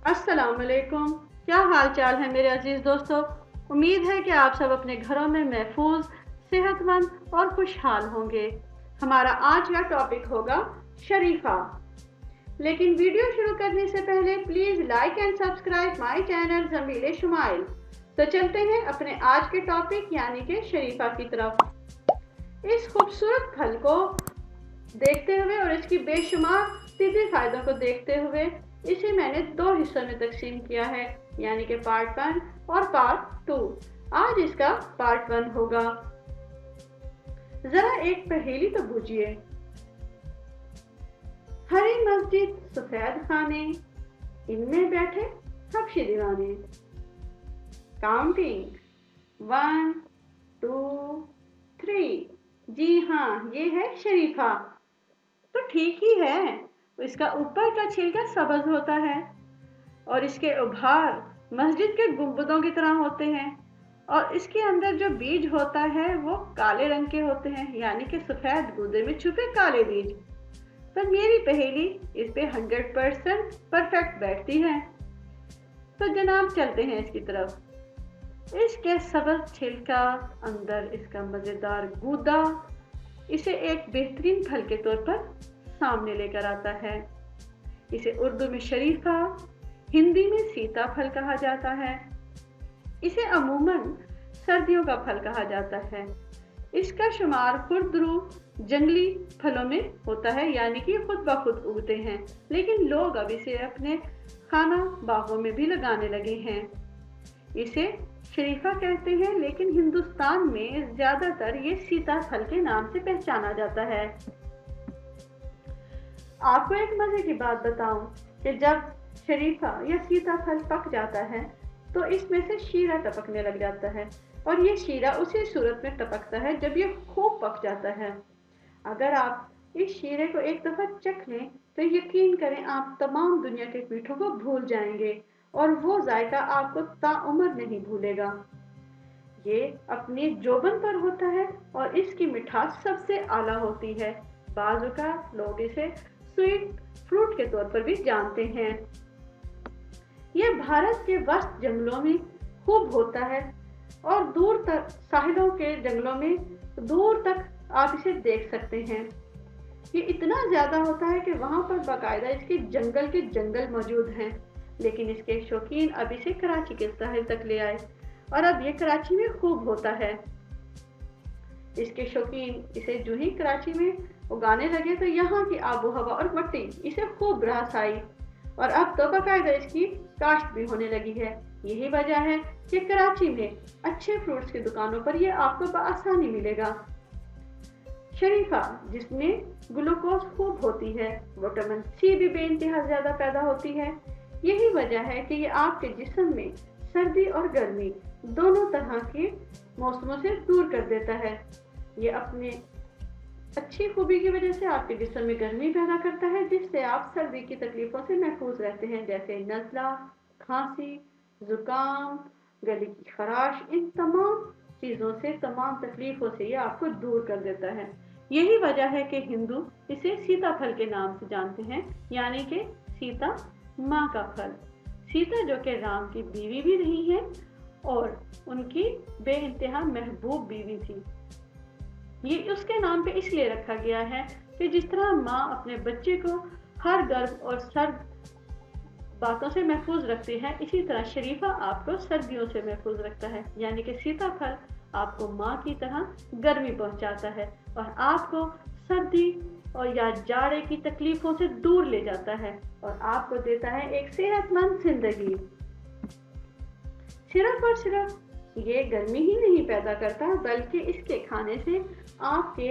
अस्सलाम वालेकुम। क्या हाल चाल है मेरे अजीज दोस्तों। उम्मीद है कि आप सब अपने घरों में महफूज, सेहतमंद और खुशहाल होंगे। हमारा आज का टॉपिक होगा शरीफा। लेकिन वीडियो शुरू करने से पहले please like and subscribe my channel Jameel Shumail. तो चलते हैं अपने आज के टॉपिक यानी कि शरीफा की तरफ। इस खूबसूरत फल को देखते हुए और इसकी बेशुमार तिबी फायदों को देखते हुए इसे मैंने दो हिस्सों में तकसीम किया है, यानी कि पार्ट 1 और पार्ट 2। आज इसका पार्ट 1 होगा। जरा एक पहेली तो बूझिए। हरी मस्जिद सफेद खाने, इनमें बैठे हबशी दीवाने। काउंटिंग 1 2 3। जी हाँ, ये है शरीफा। तो ठीक ही है, इसका ऊपर का छिलका सब्ज होता है और इसके उभार मस्जिद के गुंबदों की तरह होते हैं और इसके अंदर जो बीज होता है वो काले रंग के होते हैं, यानी कि सफेद गूदे में छुपे काले बीज। पर मेरी पहेली इस पे 100% परफेक्ट बैठती है। तो जनाब चलते हैं इसकी तरफ। इसके सब्ज छिलका, अंदर इसका मजेदार गूदा इसे एक बेहतरीन फल के तौर पर सामने लेकर आता है। इसे उर्दू में शरीफा, हिंदी में सीताफल कहा जाता है। इसे अमूमन सर्दियों का फल कहा जाता है। इसका शुमार खुर्दरू जंगली फलों में होता है, यानी कि खुद ब खुद उगते हैं, लेकिन लोग अब इसे अपने खाना बागों में भी लगाने लगे हैं। इसे शरीफा कहते हैं, लेकिन हिंदुस्तान में ज्यादातर ये सीताफल के नाम से पहचाना जाता है। आपको एक मजे की बात बताऊं कि जब शरीफा या सीताफल पक जाता है तो इसमें से शीरा टपकने लग जाता है, और ये शीरा उसी सूरत में टपकता है जब ये खूब पक जाता है। अगर आप इस शीरे को एक दफा चख लें तो यकीन करें आप तमाम दुनिया के मीठों को भूल जाएंगे और वो जायका आपको ताउम्र नहीं भूलेगा। ये अपनी जोबन पर होता है और इसकी मिठास सबसे आला होती है। बाजू का लोग इसे स्वीट फ्रूट के तौर पर भी जानते हैं। यह भारत के वस्त जंगलों में खूब होता है और दूर तक साहिलों के जंगलों में दूर तक आप इसे देख सकते हैं। ये इतना ज्यादा होता है कि वहां पर बाकायदा इसके जंगल के जंगल मौजूद हैं, लेकिन इसके शौकीन अब इसे कराची के साहिल तक ले आए और अब ये कराची में खूब होता है। इसके शौकीन इसे जो ही कराची में उगाने लगे तो यहाँ की आबो हवा और मिट्टी इसे खूब रास आई और अब तो बाकायदा इसकी काश्त भी होने लगी है। यही वजह है कि कराची में अच्छे फ्रूट्स की दुकानों पर यह आपको बआसानी मिलेगा। शरीफा जिसमें ग्लूकोज खूब होती है, विटामिन सी भी बेइंतहा ज्यादा पैदा होती है। यही वजह है कि ये आपके जिस्म में सर्दी और गर्मी दोनों तरह के मौसमों से दूर कर देता है। ये अपने अच्छी खूबी की वजह से आपके जिस्म में गर्मी पैदा करता है, जिससे आप सर्दी की तकलीफों से महफूज रहते हैं, जैसे नज़ला, खांसी, जुकाम, गले की खराश। इन तमाम चीज़ों से, तमाम तकलीफों से ये आपको दूर कर देता है। यही वजह है कि हिंदू इसे सीताफल के नाम से जानते हैं, यानी कि सीता माँ का फल। सीता जो कि राम की बीवी भी रही है और उनकी बेइंतहा महबूब बीवी थी। ये उसके नाम पे इसलिए रखा गया है कि जिस तरह माँ अपने बच्चे को हर गर्म और सर्द बातों से महफूज रखती है, इसी तरह शरीफा आपको सर्दियों से महफूज रखता है, यानी कि सीताफल आपको माँ की तरह गर्मी पहुंचाता है और आपको सर्दी और या जाड़े की तकलीफों से दूर ले जाता है और आपको देता है एक सेहतमंद जिंदगी। सिर्फ और सिर्फ ये गर्मी ही नहीं पैदा करता, बल्कि इसके खाने से आपके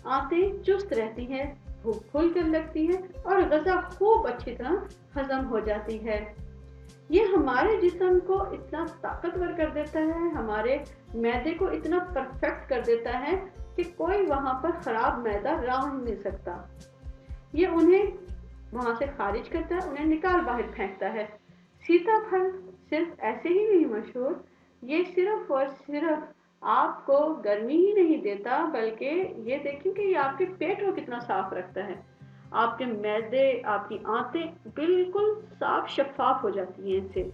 आंतें चुस्त रहती हैं, भूख खुल कर लगती है और ग़िज़ा खूब अच्छी तरह हजम हो जाती है। ये हमारे जिस्म को इतना ताकतवर कर देता है, हमारे मैदे को इतना परफेक्ट कर देता है कि कोई वहां पर खराब मैदा रह नहीं सकता। ये उन्हें वहां से खारिज करता है, उन्हें निकाल बाहर फेंकता है। सीताफल सिर्फ ऐसे ही नहीं मशहूर, ये सिर्फ और सिर्फ आपको गर्मी ही नहीं देता, बल्कि ये देखिए कि ये आपके पेट को कितना साफ रखता है। آپ کے معدے، آپ کی آنتیں بالکل صاف شفاف ہو جاتی ہیں اس سے۔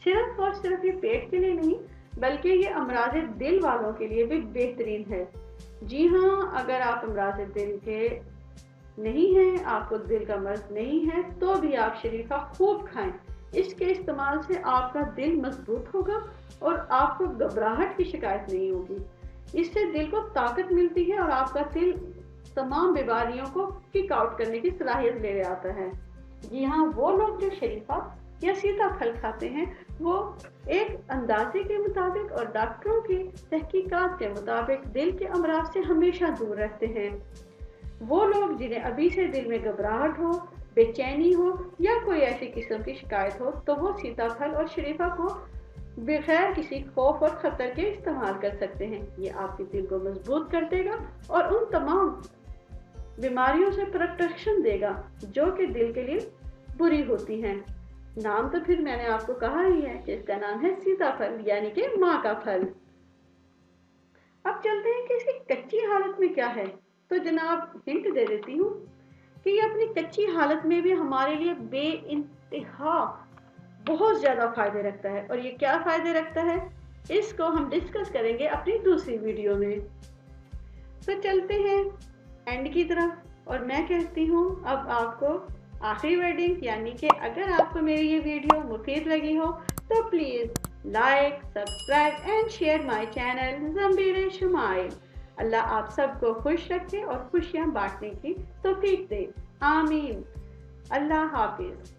صرف اور صرف یہ پیٹ کے لیے نہیں بلکہ یہ امراض دل والوں کے لیے بھی بہترین ہے۔ جی ہاں، اگر آپ امراض دل کے نہیں ہیں، آپ کو دل کا مرض نہیں ہے، تو بھی آپ شریفہ خوب کھائیں۔ اس کے استعمال سے آپ کا دل مضبوط ہوگا اور آپ کو گھبراہٹ کی شکایت نہیں ہوگی۔ اس سے دل کو طاقت ملتی ہے اور آپ کا دل تمام بیماریوں کو کک آؤٹ کرنے کی صلاحیت لے آتا ہے۔ جی ہاں، وہ لوگ جو شریفہ یا سیتا پھل کھاتے ہیں وہ ایک اندازے کے مطابق اور ڈاکٹروں کی تحقیقات کے مطابق دل کے امراض سے ہمیشہ دور رہتے ہیں۔ وہ لوگ جنہیں ابھی سے دل میں گھبراہٹ ہو، بے چینی ہو یا کوئی ایسی قسم کی شکایت ہو تو وہ سیتا پھل اور شریفہ کو بغیر کسی خوف اور خطر کے استعمال کر سکتے ہیں۔ یہ آپ کے دل کو مضبوط کر دے گا اور ان تمام بیماریوں سے پروٹیکشن دے گا جو کہ دل کے لیے بری ہوتی ہیں۔ نام تو پھر میں نے آپ کو کہا ہی ہے کہ اس کا نام ہے سیتا پھل، یعنی کہ ماں کا پھل۔ اب چلتے ہیں کہ اس کی کچی حالت میں کیا ہے۔ تو جناب ہنٹ دے دیتی ہوں کہ یہ اپنی کچی حالت میں بھی ہمارے لیے بے انتہا بہت زیادہ فائدے رکھتا ہے۔ اور یہ کیا فائدے رکھتا ہے اس کو ہم ڈسکس کریں گے اپنی دوسری ویڈیو میں۔ تو چلتے ہیں اینڈ کی طرف اور میں کہتی ہوں اب آپ کو آخری ورڈنگ، یعنی کہ اگر آپ کو میری یہ ویڈیو مفید لگی ہو تو please like, subscribe and share my channel Zanbir Shamail. اللہ آپ سب کو خوش رکھے اور خوشیاں بانٹنے کی توفیق دے، آمین۔ اللہ حافظ۔